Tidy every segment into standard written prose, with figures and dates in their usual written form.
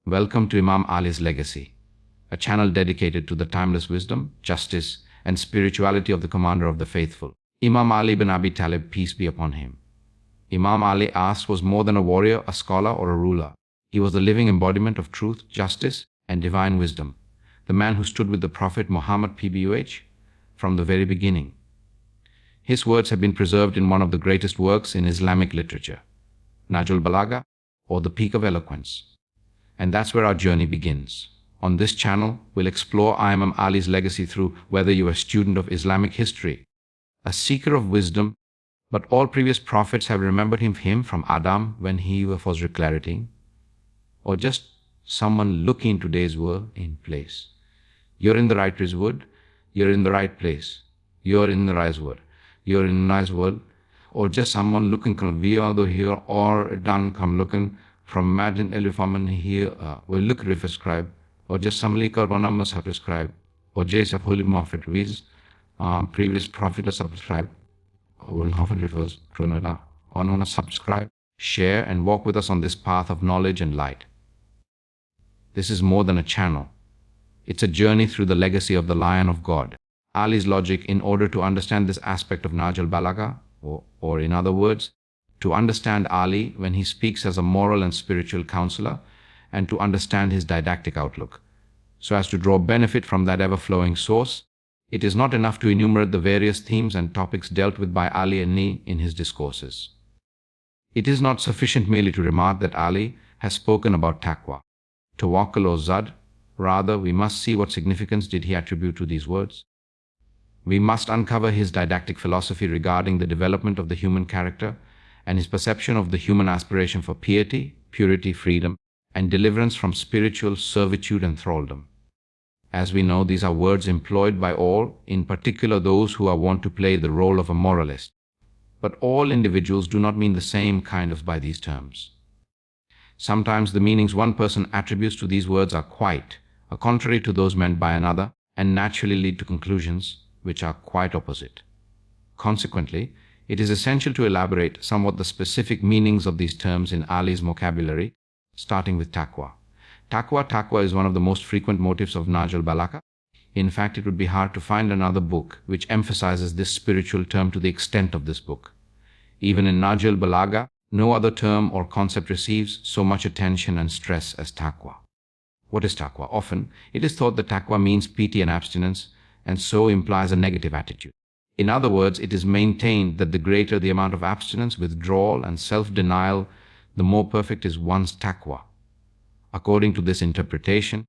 Welcome to Imam Ali's Legacy, a channel dedicated to the timeless wisdom, justice, and spirituality of the Commander of the Faithful, Imam Ali bin Abi Talib, peace be upon him. Imam Ali was more than a warrior, a scholar, or a ruler. He was the living embodiment of truth, justice, and divine wisdom, the man who stood with the Prophet Muhammad PBUH from the very beginning. His words have been preserved in one of the greatest works in Islamic literature, Najh Ul Balagha, or the Peak of Eloquence. And that's where our journey begins. On this channel, we'll explore Imam Ali's legacy through whether you're a student of Islamic history, a seeker of wisdom, but all previous prophets have remembered him from Adam when he was declarating, or just someone looking in today's world in place. You're in the right wood, you're in the right place, you're in the right word, you're in the nice world, or just someone looking from via here or done come looking from imagine elephant here will look prescribe, or just somebody called one must have prescribed, or just a holy prophet reads previous prophet has subscribed, or will often refers to another, or not subscribe, share, and walk with us on this path of knowledge and light. This is more than a channel. It's a journey through the legacy of the Lion of God, Ali's logic. In order to understand this aspect of Najh Ul Balagha, or in other words, to understand Ali when he speaks as a moral and spiritual counselor, and to understand his didactic outlook, so as to draw benefit from that ever-flowing source, it is not enough to enumerate the various themes and topics dealt with by Ali in his discourses. It is not sufficient merely to remark that Ali has spoken about taqwa, tawakkul or zad. Rather, we must see what significance did he attribute to these words. We must uncover his didactic philosophy regarding the development of the human character and his perception of the human aspiration for piety, purity, freedom, and deliverance from spiritual servitude and thraldom. As we know, these are words employed by all, in particular those who are wont to play the role of a moralist. But all individuals do not mean the same kind of by these terms. Sometimes the meanings one person attributes to these words are quite contrary to those meant by another, and naturally lead to conclusions which are quite opposite. Consequently, it is essential to elaborate somewhat the specific meanings of these terms in Ali's vocabulary, starting with taqwa. Taqwa is one of the most frequent motifs of Najh Ul Balagha. In fact, it would be hard to find another book which emphasizes this spiritual term to the extent of this book. Even in Nahjul Balagha, no other term or concept receives so much attention and stress as taqwa. What is taqwa? Often, it is thought that taqwa means piety and abstinence, and so implies a negative attitude. In other words, it is maintained that the greater the amount of abstinence, withdrawal, and self-denial, the more perfect is one's taqwa. According to this interpretation,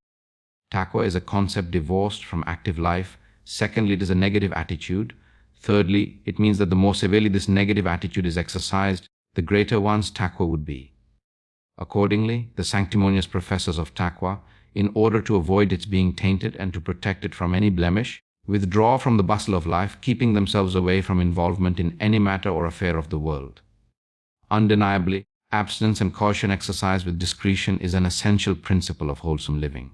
taqwa is a concept divorced from active life. Secondly, it is a negative attitude. Thirdly, it means that the more severely this negative attitude is exercised, the greater one's taqwa would be. Accordingly, the sanctimonious professors of taqwa, in order to avoid its being tainted and to protect it from any blemish, withdraw from the bustle of life, keeping themselves away from involvement in any matter or affair of the world. Undeniably, abstinence and caution exercised with discretion is an essential principle of wholesome living.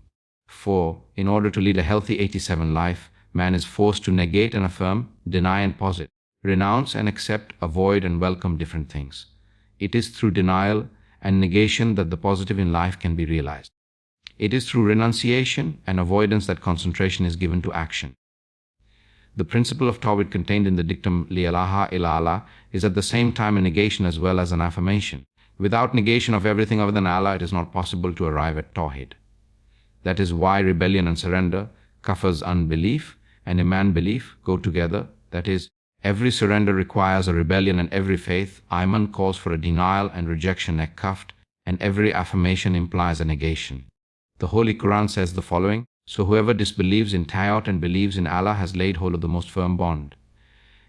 For, in order to lead a healthy 87 life, man is forced to negate and affirm, deny and posit, renounce and accept, avoid and welcome different things. It is through denial and negation that the positive in life can be realized. It is through renunciation and avoidance that concentration is given to action. The principle of Tawhid contained in the dictum Li ilaha illa Allah is at the same time a negation as well as an affirmation. Without negation of everything other than Allah, it is not possible to arrive at Tawhid. That is why rebellion and surrender, kafir's unbelief, and iman belief go together. That is, every surrender requires a rebellion, and every faith, iman, calls for a denial and rejection, kaft, and every affirmation implies a negation. The Holy Quran says the following: so whoever disbelieves in Ta'at and believes in Allah has laid hold of the most firm bond.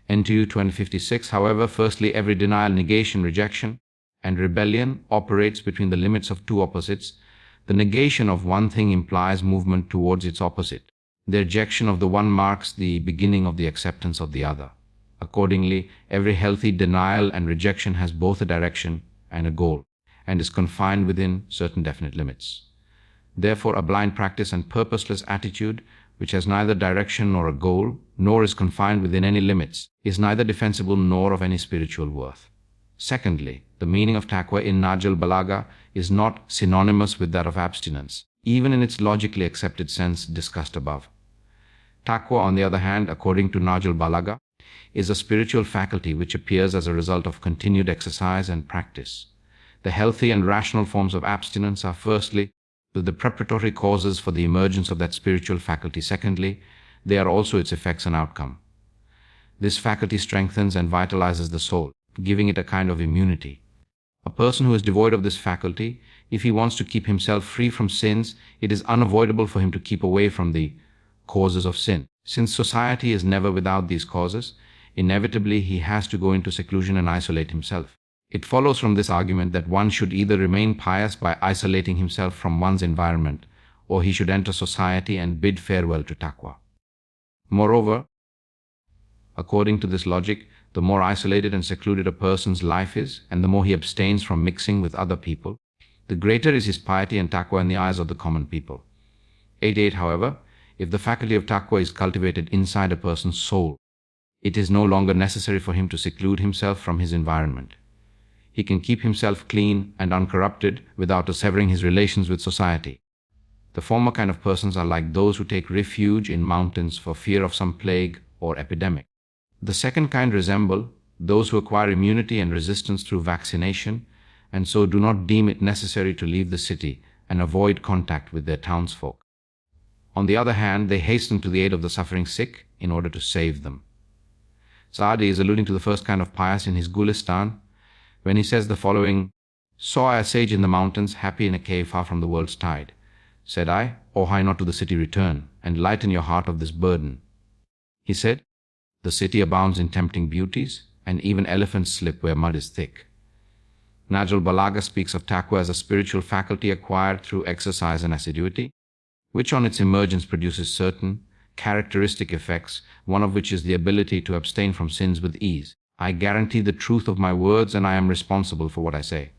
NTU 2056. However, firstly, every denial, negation, rejection, and rebellion operates between the limits of two opposites. The negation of one thing implies movement towards its opposite. The rejection of the one marks the beginning of the acceptance of the other. Accordingly, every healthy denial and rejection has both a direction and a goal, and is confined within certain definite limits. Therefore, a blind practice and purposeless attitude, which has neither direction nor a goal, nor is confined within any limits, is neither defensible nor of any spiritual worth. Secondly, The meaning of taqwa in Najh Ul Balagha is not synonymous with that of abstinence, even in its logically accepted sense discussed above. Taqwa, on the other hand, according to Najh Ul Balagha, is a spiritual faculty which appears as a result of continued exercise and practice. The healthy and rational forms of abstinence are, firstly, the preparatory causes for the emergence of that spiritual faculty. Secondly, they are also its effects and outcome. This faculty strengthens and vitalizes the soul, giving it a kind of immunity. A person who is devoid of this faculty, if he wants to keep himself free from sins, it is unavoidable for him to keep away from the causes of sin. Since society is never without these causes, inevitably he has to go into seclusion and isolate himself. It follows from this argument that one should either remain pious by isolating himself from one's environment, or he should enter society and bid farewell to taqwa. Moreover, according to this logic, the more isolated and secluded a person's life is, and the more he abstains from mixing with other people, the greater is his piety and taqwa in the eyes of the common people. 88. However, if the faculty of taqwa is cultivated inside a person's soul, it is no longer necessary for him to seclude himself from his environment. He can keep himself clean and uncorrupted without severing his relations with society. The former kind of persons are like those who take refuge in mountains for fear of some plague or epidemic. The second kind resemble those who acquire immunity and resistance through vaccination, and so do not deem it necessary to leave the city and avoid contact with their townsfolk. On the other hand, they hasten to the aid of the suffering sick in order to save them. Saadi is alluding to the first kind of pious in his Gulistan, when he says the following: "Saw I a sage in the mountains, happy in a cave far from the world's tide. Said I, O hie not to the city return, and lighten your heart of this burden." He said, "The city abounds in tempting beauties, and even elephants slip where mud is thick." Nahjul Balagha speaks of taqwa as a spiritual faculty acquired through exercise and assiduity, which on its emergence produces certain characteristic effects, one of which is the ability to abstain from sins with ease. I guarantee the truth of my words, and I am responsible for what I say.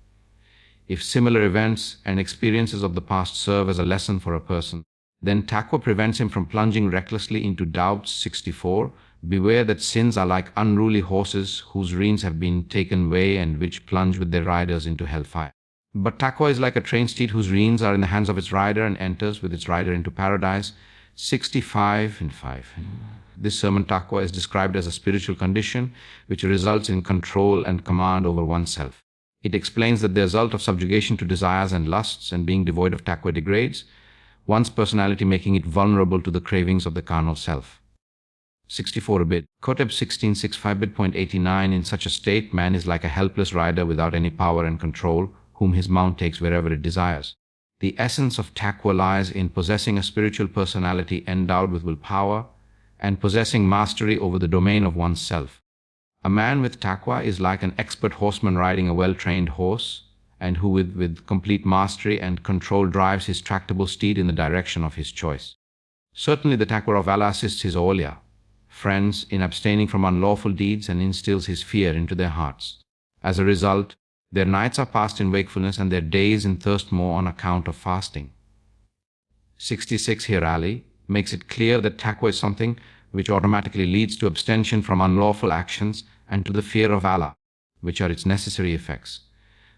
If similar events and experiences of the past serve as a lesson for a person, then taqwa prevents him from plunging recklessly into doubts. 64. Beware that sins are like unruly horses whose reins have been taken away and which plunge with their riders into hellfire. But taqwa is like a trained steed whose reins are in the hands of its rider and enters with its rider into paradise. 65 and 5. This sermon, taqwa, is described as a spiritual condition which results in control and command over oneself. It explains that the result of subjugation to desires and lusts and being devoid of taqwa degrades one's personality, making it vulnerable to the cravings of the carnal self. 64 a bit. Koteb 1665 bit.89. In such a state, man is like a helpless rider without any power and control, whom his mount takes wherever it desires. The essence of taqwa lies in possessing a spiritual personality endowed with willpower and possessing mastery over the domain of one's self. A man with taqwa is like an expert horseman riding a well-trained horse, and who with complete mastery and control drives his tractable steed in the direction of his choice. Certainly the taqwa of Allah assists his awliya, friends, in abstaining from unlawful deeds and instills his fear into their hearts. As a result, their nights are passed in wakefulness and their days in thirst more on account of fasting. 66. Here Ali makes it clear that taqwa is something which automatically leads to abstention from unlawful actions and to the fear of Allah, which are its necessary effects.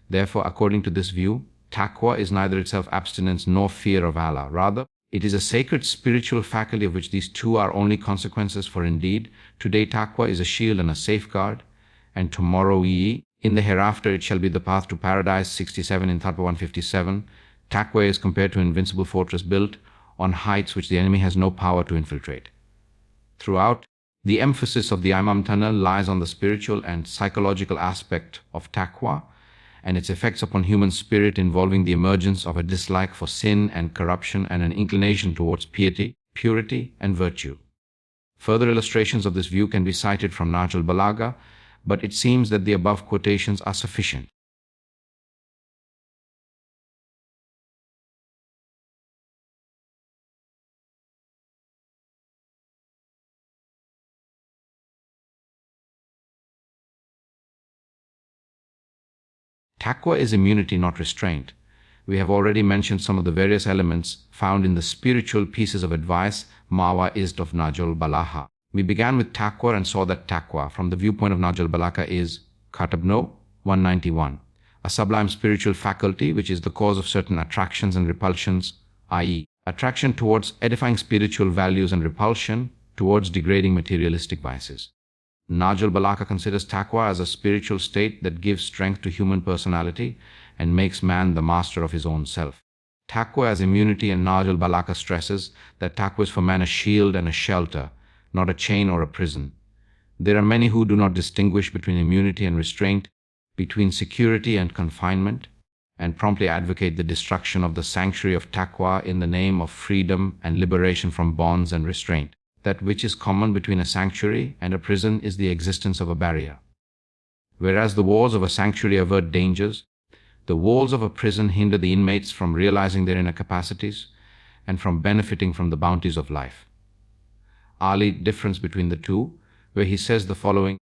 Therefore, according to this view, taqwa is neither itself abstinence nor fear of Allah. Rather, it is a sacred spiritual faculty of which these two are only consequences, for indeed, today taqwa is a shield and a safeguard, and tomorrow in the hereafter it shall be the path to paradise. 67 in Tatwa 157. Taqwa is compared to an invincible fortress built on heights which the enemy has no power to infiltrate. Throughout, the emphasis of the Imam Tunnel lies on the spiritual and psychological aspect of taqwa and its effects upon human spirit, involving the emergence of a dislike for sin and corruption and an inclination towards piety, purity, and virtue. Further illustrations of this view can be cited from Najh Ul Balagha, but it seems that the above quotations are sufficient. Taqwa is immunity, not restraint. We have already mentioned some of the various elements found in the spiritual pieces of advice, Mawa'izd of Najh Ul Balagha. We began with taqwa and saw that taqwa, from the viewpoint of Najh Ul Balagha, is Katabno 191. a sublime spiritual faculty which is the cause of certain attractions and repulsions, i.e., attraction towards edifying spiritual values and repulsion towards degrading materialistic vices. Nahjul Balagha considers taqwa as a spiritual state that gives strength to human personality and makes man the master of his own self. Taqwa as immunity, and Najh Ul Balagha stresses that taqwa is for man a shield and a shelter, not a chain or a prison. There are many who do not distinguish between immunity and restraint, between security and confinement, and promptly advocate the destruction of the sanctuary of taqwa in the name of freedom and liberation from bonds and restraint. That which is common between a sanctuary and a prison is the existence of a barrier. Whereas the walls of a sanctuary avert dangers, the walls of a prison hinder the inmates from realizing their inner capacities and from benefiting from the bounties of life. Ali difference between the two, where he says the following,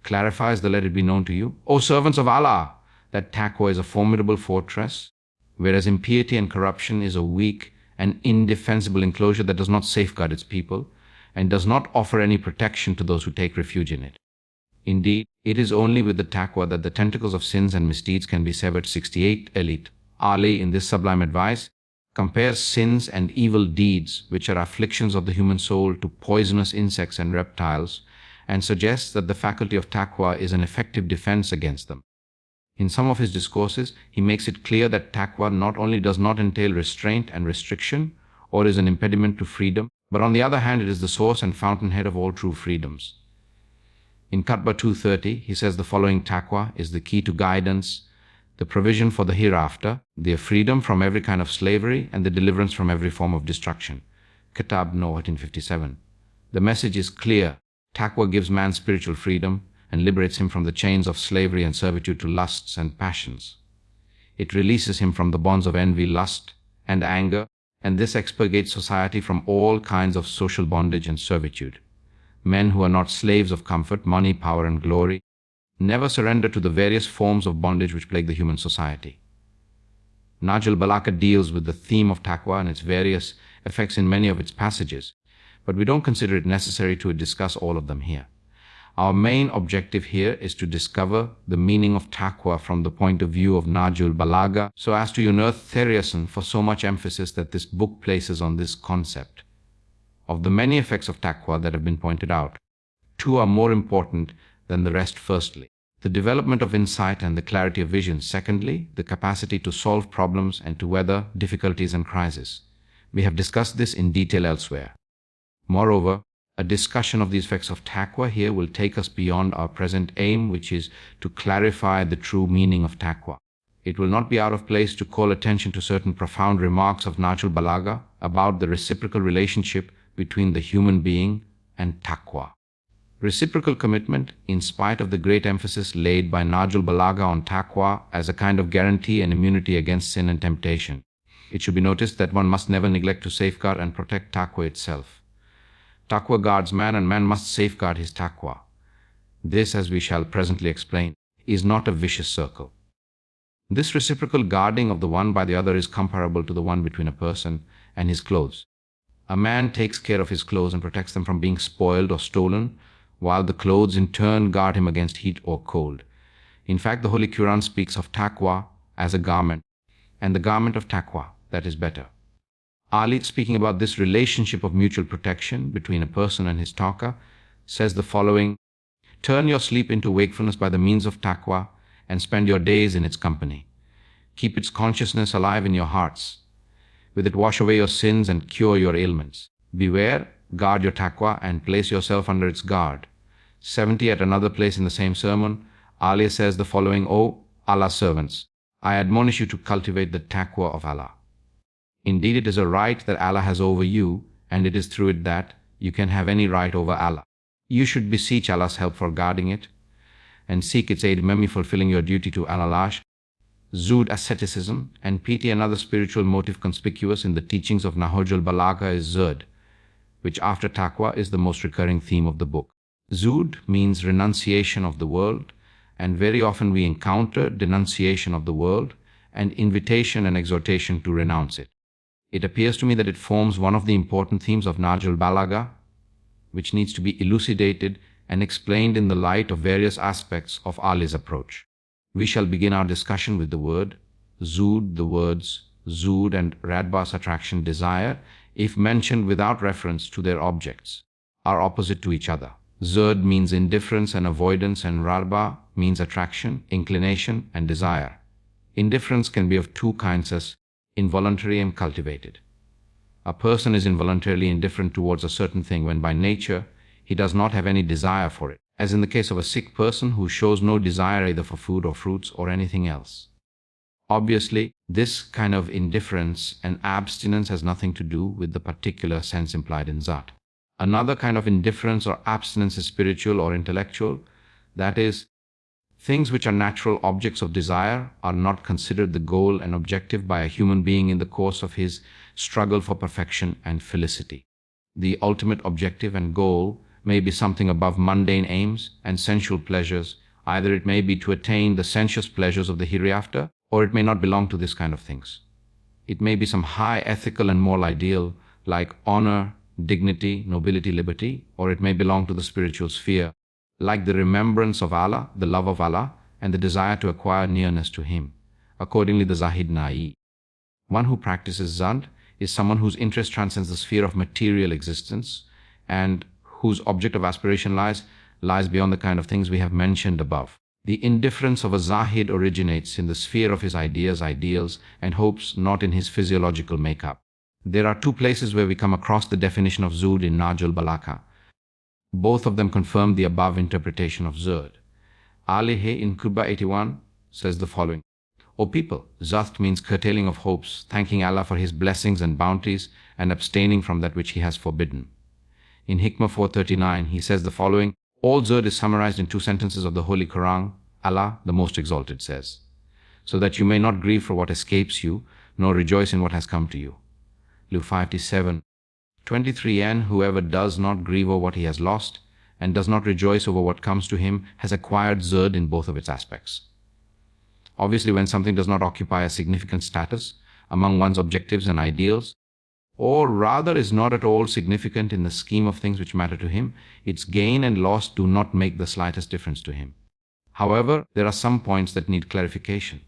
clarifies the let it be known to you, O servants of Allah, that taqwa is a formidable fortress, whereas impiety and corruption is a weak and indefensible enclosure that does not safeguard its people and does not offer any protection to those who take refuge in it. Indeed, it is only with the taqwa that the tentacles of sins and misdeeds can be severed. 68 Elite. Ali, in this sublime advice, compares sins and evil deeds, which are afflictions of the human soul, to poisonous insects and reptiles, and suggests that the faculty of taqwa is an effective defense against them. In some of his discourses, he makes it clear that taqwa not only does not entail restraint and restriction, or is an impediment to freedom, but on the other hand, it is the source and fountainhead of all true freedoms. In Qatbah 230, he says the following, taqwa is the key to guidance, the provision for the hereafter, the freedom from every kind of slavery, and the deliverance from every form of destruction. Kitab No 1857. The message is clear. Taqwa gives man spiritual freedom and liberates him from the chains of slavery and servitude to lusts and passions. It releases him from the bonds of envy, lust, and anger, and this expurgates society from all kinds of social bondage and servitude. Men who are not slaves of comfort, money, power, and glory never surrender to the various forms of bondage which plague the human society. Nahjul Balagha deals with the theme of taqwa and its various effects in many of its passages, but we don't consider it necessary to discuss all of them here. Our main objective here is to discover the meaning of taqwa from the point of view of Nahjul Balagha, so as to unearth the reason for so much emphasis that this book places on this concept. Of the many effects of taqwa that have been pointed out, two are more important than the rest. Firstly, the development of insight and the clarity of vision. Secondly, the capacity to solve problems and to weather difficulties and crises. We have discussed this in detail elsewhere. Moreover, a discussion of the effects of taqwa here will take us beyond our present aim, which is to clarify the true meaning of taqwa. It will not be out of place to call attention to certain profound remarks of Nahjul Balagha about the reciprocal relationship between the human being and taqwa. Reciprocal commitment, in spite of the great emphasis laid by Nahjul Balagha on taqwa as a kind of guarantee and immunity against sin and temptation. It should be noticed that one must never neglect to safeguard and protect taqwa itself. Taqwa guards man, and man must safeguard his taqwa. This, as we shall presently explain, is not a vicious circle. This reciprocal guarding of the one by the other is comparable to the one between a person and his clothes. A man takes care of his clothes and protects them from being spoiled or stolen, while the clothes in turn guard him against heat or cold. In fact, the Holy Quran speaks of taqwa as a garment, and the garment of taqwa that is better. Ali, speaking about this relationship of mutual protection between a person and his taqwa, says the following, turn your sleep into wakefulness by the means of taqwa and spend your days in its company. Keep its consciousness alive in your hearts. With it wash away your sins and cure your ailments. Beware, guard your taqwa and place yourself under its guard. 70 at another place in the same sermon, Ali says the following, O Allah's servants, I admonish you to cultivate the taqwa of Allah. Indeed, it is a right that Allah has over you, and it is through it that you can have any right over Allah. You should beseech Allah's help for guarding it, and seek its aid in fulfilling your duty to Allah. Zuhd, asceticism, and pity. Another spiritual motive conspicuous in the teachings of Nahjul Balagha is zuhd, which after taqwa is the most recurring theme of the book. Zuhd means renunciation of the world, and very often we encounter denunciation of the world and invitation and exhortation to renounce it. It appears to me that it forms one of the important themes of Nahjul Balagha, which needs to be elucidated and explained in the light of various aspects of Ali's approach. We shall begin our discussion with the word Zud. The words Zud and Radbas, attraction, desire, if mentioned without reference to their objects, are opposite to each other. Zud means indifference and avoidance, and Radba means attraction, inclination, and desire. Indifference can be of two kinds, as involuntary and cultivated. A person is involuntarily indifferent towards a certain thing when by nature he does not have any desire for it, as in the case of a sick person who shows no desire either for food or fruits or anything else. Obviously, this kind of indifference and abstinence has nothing to do with the particular sense implied in Zat. Another kind of indifference or abstinence is spiritual or intellectual. That is, things which are natural objects of desire are not considered the goal and objective by a human being in the course of his struggle for perfection and felicity. The ultimate objective and goal may be something above mundane aims and sensual pleasures. Either it may be to attain the sensuous pleasures of the hereafter, or it may not belong to this kind of things. It may be some high ethical and moral ideal like honor, dignity, nobility, liberty, or it may belong to the spiritual sphere, like the remembrance of Allah, the love of Allah, and the desire to acquire nearness to Him. Accordingly, the Zahid Na'i, one who practices Zand, is someone whose interest transcends the sphere of material existence and whose object of aspiration lies beyond the kind of things we have mentioned above. The indifference of a Zahid originates in the sphere of his ideas, ideals, and hopes, not in his physiological makeup. There are two places where we come across the definition of Zud in Najh Ul Balagha. Both of them confirm the above interpretation of Zud. Ali in Kubba 81 says the following: O people, Zaht means curtailing of hopes, thanking Allah for His blessings and bounties, and abstaining from that which He has forbidden. In Hikmah 439, he says the following: all Zud is summarized in two sentences of the Holy Quran. Allah, the Most Exalted, says, so that you may not grieve for what escapes you, nor rejoice in what has come to you. Luke 57:23. Whoever does not grieve over what he has lost, and does not rejoice over what comes to him, has acquired Zud in both of its aspects. Obviously, when something does not occupy a significant status among one's objectives and ideals, or rather is not at all significant in the scheme of things which matter to him, its gain and loss do not make the slightest difference to him. However, there are some points that need clarification.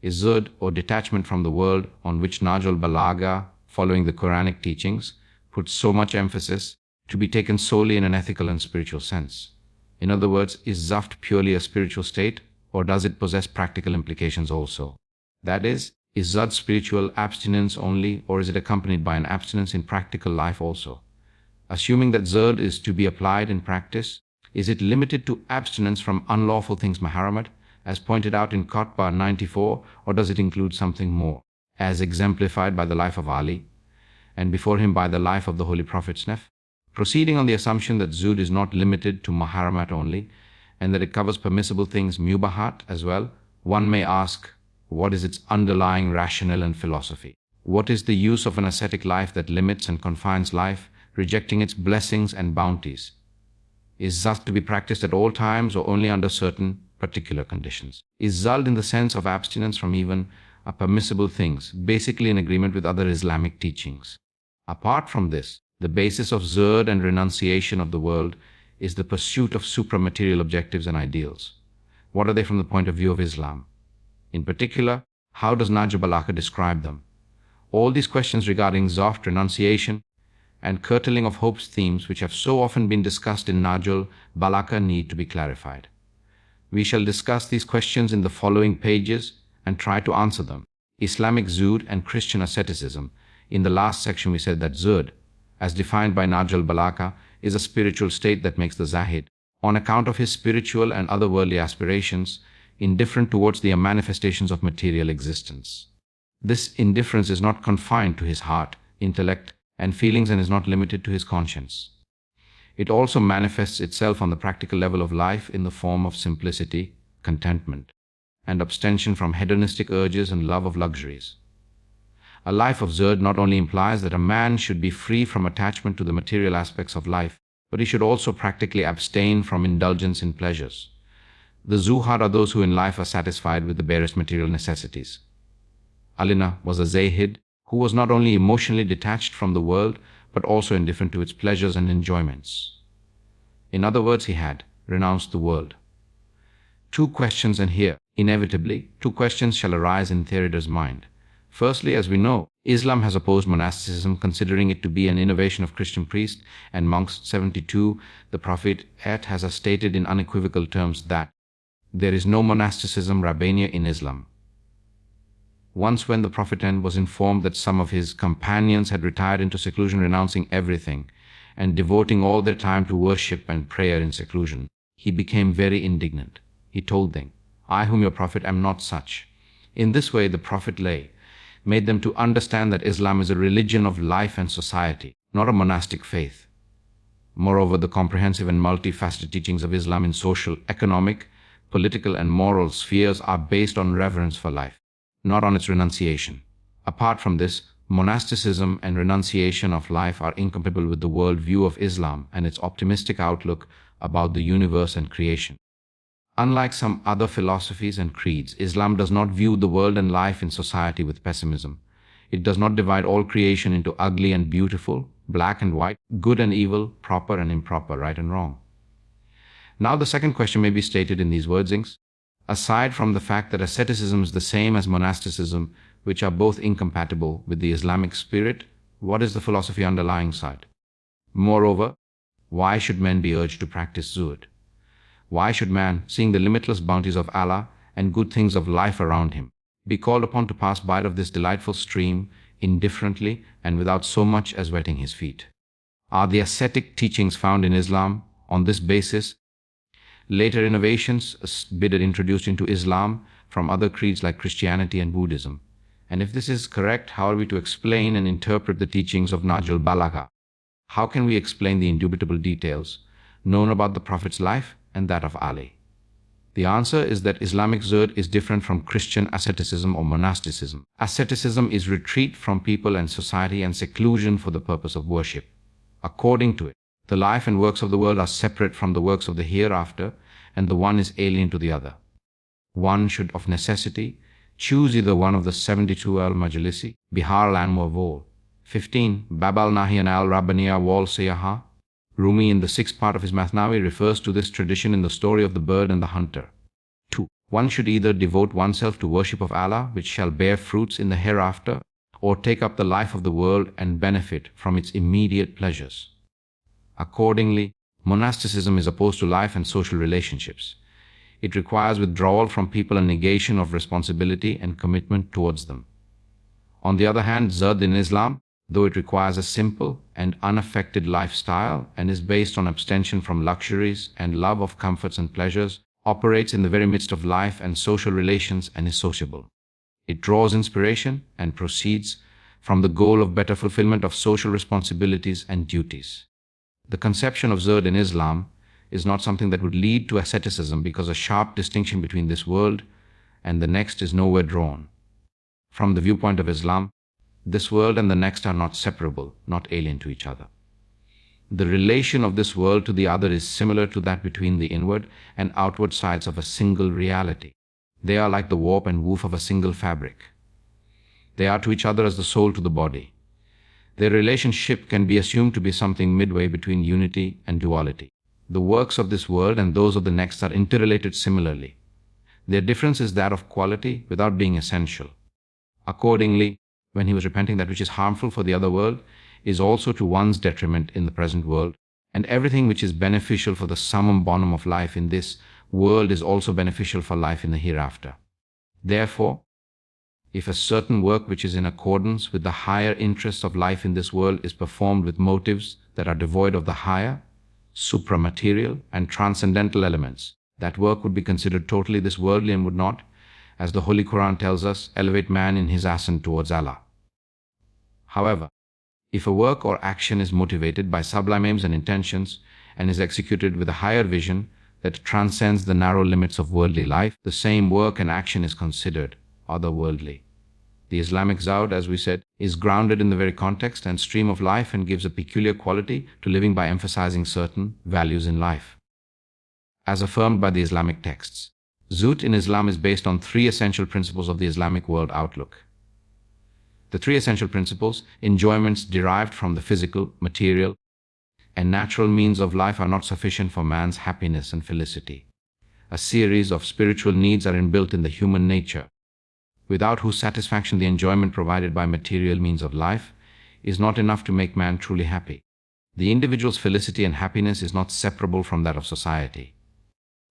Is Zud, or detachment from the world, on which Nahjul Balagha, following the Quranic teachings, puts so much emphasis, to be taken solely in an ethical and spiritual sense? In other words, is Zaft purely a spiritual state, or does it possess practical implications also? That is Zud spiritual abstinence only, or is it accompanied by an abstinence in practical life also? Assuming that Zud is to be applied in practice, is it limited to abstinence from unlawful things maharamat, as pointed out in Qatba 94, or does it include something more, as exemplified by the life of Ali, and before him by the life of the Holy Prophet Snef? Proceeding on the assumption that Zud is not limited to maharamat only, and that it covers permissible things mubahat as well, one may ask, what is its underlying rationale and philosophy? What is the use of an ascetic life that limits and confines life, rejecting its blessings and bounties? Is Zat to be practiced at all times or only under certain particular conditions? Is Zald in the sense of abstinence from even permissible things, basically in agreement with other Islamic teachings? Apart from this, the basis of Zurd and renunciation of the world is the pursuit of supramaterial objectives and ideals. What are they from the point of view of Islam? In particular, how does Najh Ul Balagha describe them? All these questions regarding Zaft, renunciation, and curtailing of hope's themes, which have so often been discussed in Najh Ul Balagha, need to be clarified. We shall discuss these questions in the following pages and try to answer them. Islamic Zuhd and Christian asceticism. In the last section we said that Zuhd, as defined by Najh Ul Balagha, is a spiritual state that makes the Zahid, on account of his spiritual and otherworldly aspirations, indifferent towards the manifestations of material existence. This indifference is not confined to his heart, intellect, and feelings, and is not limited to his conscience. It also manifests itself on the practical level of life in the form of simplicity, contentment, and abstention from hedonistic urges and love of luxuries. A life of Zuhd not only implies that a man should be free from attachment to the material aspects of life, but he should also practically abstain from indulgence in pleasures. The Zuhad are those who in life are satisfied with the barest material necessities. Alina was a Zahid who was not only emotionally detached from the world, but also indifferent to its pleasures and enjoyments. In other words, he had renounced the world. Two questions in here. Inevitably, two questions shall arise in the reader's mind. Firstly, as we know, Islam has opposed monasticism, considering it to be an innovation of Christian priests and monks. 72. The Prophet has stated in unequivocal terms that there is no monasticism rabbania in Islam. Once when the Prophet was informed that some of his companions had retired into seclusion, renouncing everything and devoting all their time to worship and prayer in seclusion, he became very indignant. He told them, "I whom your Prophet am not such." In this way the Prophet made them to understand that Islam is a religion of life and society, not a monastic faith. Moreover, the comprehensive and multifaceted teachings of Islam in social, economic, political and moral spheres are based on reverence for life, not on its renunciation. Apart from this, monasticism and renunciation of life are incompatible with the world view of Islam and its optimistic outlook about the universe and creation. Unlike some other philosophies and creeds, Islam does not view the world and life in society with pessimism. It does not divide all creation into ugly and beautiful, black and white, good and evil, proper and improper, right and wrong. Now the second question may be stated in these wordings. Aside from the fact that asceticism is the same as monasticism, which are both incompatible with the Islamic spirit, what is the philosophy underlying side? Moreover, why should men be urged to practice zuhd? Why should man, seeing the limitless bounties of Allah and good things of life around him, be called upon to pass by of this delightful stream indifferently and without so much as wetting his feet? Are the ascetic teachings found in Islam on this basis? Later innovations been introduced into Islam from other creeds like Christianity and Buddhism. And if this is correct, how are we to explain and interpret the teachings of Najh Ul Balagha? How can we explain the indubitable details known about the Prophet's life and that of Ali? The answer is that Islamic zuhd is different from Christian asceticism or monasticism. Asceticism is retreat from people and society and seclusion for the purpose of worship. According to it, the life and works of the world are separate from the works of the hereafter, and the one is alien to the other. One should of necessity choose either one of the 72 al-Majlisi, Bihar al-Anwar Vol. 15, Bab al-Nahiyan al-Rabbaniya Wal Siyaha. Rumi in the sixth part of his Mathnavi refers to this tradition in the story of the bird and the hunter. 2. One should either devote oneself to worship of Allah, which shall bear fruits in the hereafter, or take up the life of the world and benefit from its immediate pleasures. Accordingly, monasticism is opposed to life and social relationships. It requires withdrawal from people and negation of responsibility and commitment towards them. On the other hand, zuhd in Islam, though it requires a simple and unaffected lifestyle and is based on abstention from luxuries and love of comforts and pleasures, operates in the very midst of life and social relations and is sociable. It draws inspiration and proceeds from the goal of better fulfillment of social responsibilities and duties. The conception of zuhd in Islam is not something that would lead to asceticism, because a sharp distinction between this world and the next is nowhere drawn. From the viewpoint of Islam, this world and the next are not separable, not alien to each other. The relation of this world to the other is similar to that between the inward and outward sides of a single reality. They are like the warp and woof of a single fabric. They are to each other as the soul to the body. Their relationship can be assumed to be something midway between unity and duality. The works of this world and those of the next are interrelated similarly. Their difference is that of quality without being essential. Accordingly, when he was repenting, that which is harmful for the other world is also to one's detriment in the present world, and everything which is beneficial for the summum bonum of life in this world is also beneficial for life in the hereafter. Therefore, if a certain work which is in accordance with the higher interests of life in this world is performed with motives that are devoid of the higher, supramaterial and transcendental elements, that work would be considered totally this worldly and would not, as the Holy Quran tells us, elevate man in his ascent towards Allah. However, if a work or action is motivated by sublime aims and intentions and is executed with a higher vision that transcends the narrow limits of worldly life, the same work and action is considered otherworldly. The Islamic zuhd, as we said, is grounded in the very context and stream of life and gives a peculiar quality to living by emphasizing certain values in life. As affirmed by the Islamic texts, zuhd in Islam is based on three essential principles of the Islamic world outlook. The three essential principles, enjoyments derived from the physical, material, and natural means of life, are not sufficient for man's happiness and felicity. a series of spiritual needs are inbuilt in the human nature, without whose satisfaction the enjoyment provided by material means of life is not enough to make man truly happy. The individual's felicity and happiness is not separable from that of society.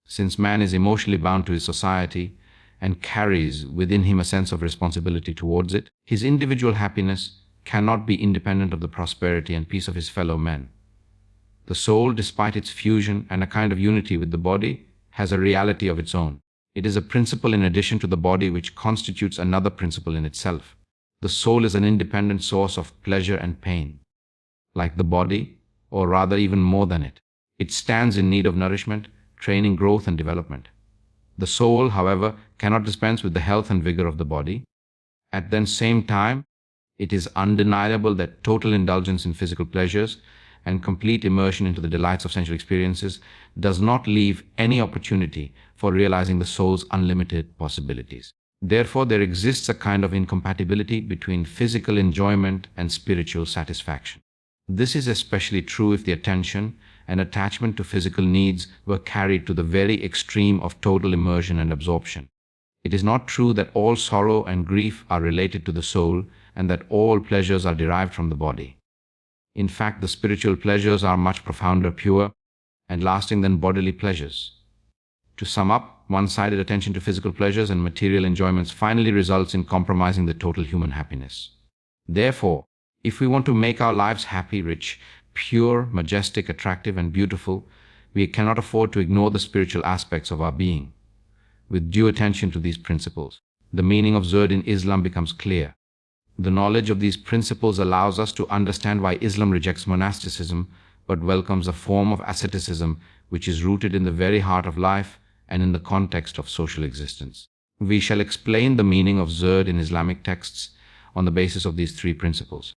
Since man is emotionally bound to his society and carries within him a sense of responsibility towards it, his individual happiness cannot be independent of the prosperity and peace of his fellow men. The soul, despite its fusion and a kind of unity with the body, has a reality of its own. It is a principle in addition to the body which constitutes another principle in itself. The soul is an independent source of pleasure and pain. Like the body, or rather even more than it, it stands in need of nourishment, training, growth, and development. The soul, however, cannot dispense with the health and vigor of the body. At the same time, it is undeniable that total indulgence in physical pleasures and complete immersion into the delights of sensual experiences does not leave any opportunity for realizing the soul's unlimited possibilities. Therefore, there exists a kind of incompatibility between physical enjoyment and spiritual satisfaction. This is especially true if the attention and attachment to physical needs were carried to the very extreme of total immersion and absorption. It is not true that all sorrow and grief are related to the soul and that all pleasures are derived from the body. In fact, the spiritual pleasures are much profounder, pure, and lasting than bodily pleasures. To sum up, one-sided attention to physical pleasures and material enjoyments finally results in compromising the total human happiness. Therefore, if we want to make our lives happy, rich, pure, majestic, attractive, and beautiful, we cannot afford to ignore the spiritual aspects of our being. With due attention to these principles, the meaning of Zuhd in Islam becomes clear. The knowledge of these principles allows us to understand why Islam rejects monasticism but welcomes a form of asceticism which is rooted in the very heart of life and in the context of social existence. We shall explain the meaning of Zuhd in Islamic texts on the basis of these three principles.